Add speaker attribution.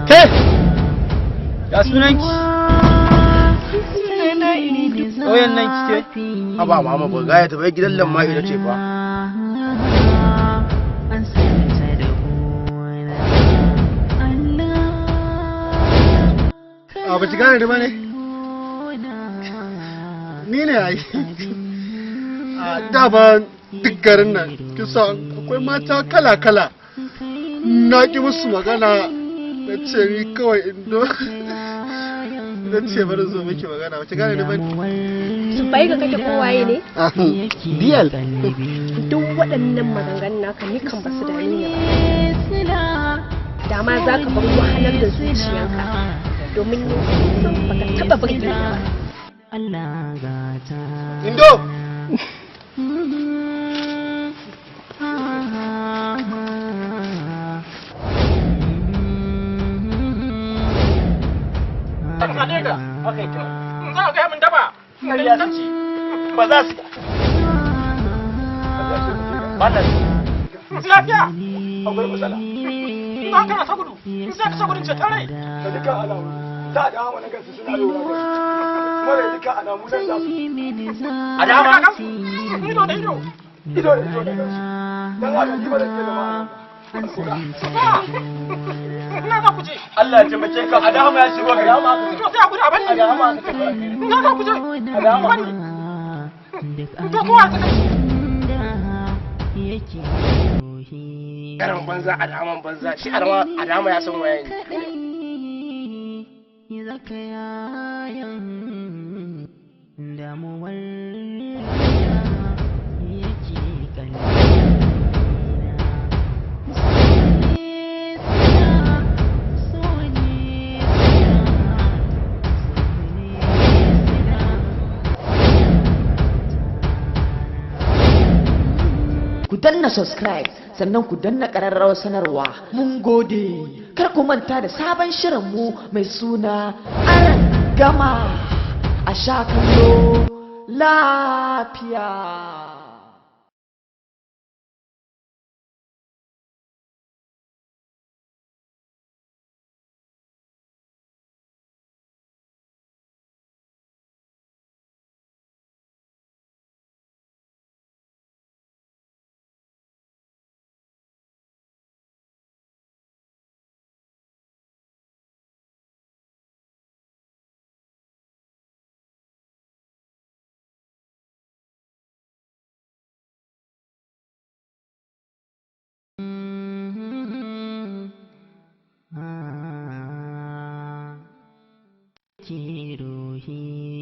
Speaker 1: Ke! Ya sunanki? Ƙauyen nan kike? Haba mama ba gaya ta bai gidan lamma ita ce fa. A ba ki gane da bane? Ni ne ai. A dama duk garin nan kisa akwai mata kala-kala. Na ki musu magana na ce ni kawai indo. Na ce bari zo miki magana ba ki gane da bane?
Speaker 2: Su bai ga kake kowaye ne?
Speaker 1: Diyal.
Speaker 2: Duk waɗannan maganganun naka ni kan basu da ni ba. Dama za ka bar wahalar da zuciyanka domin ni san baka taba burge ni ba.
Speaker 1: Indo!
Speaker 3: Za ka gaya min daba.
Speaker 1: Ba za su.
Speaker 3: Lafiya. Akwai matsala. Za ka rasa gudu. Za ka sa gudun ce tare.
Speaker 4: Da duka alamu. Da dama na gansu suna yi wa kuma da duka alamu nan za su.
Speaker 3: Adama. Ido da ido.
Speaker 4: Ido da ido da gansu. Dan haka ni ba da ke zama.
Speaker 3: Na za ku je.
Speaker 1: Allah ya taimake ka. Adama ya shigo gari.
Speaker 3: To sai a gudu a bani.
Speaker 1: Adama
Speaker 3: Na za ku je.
Speaker 1: Adama.
Speaker 3: To kowa ta kai.
Speaker 1: Karan banza adaman banza shi adama ya san waye
Speaker 5: Ku danna subscribe sannan ku danna ƙararrawar sanarwa. Mun gode. Kar ku manta da sabon shirinmu mai suna Arangama. A sha kallo lafiya. Ruhi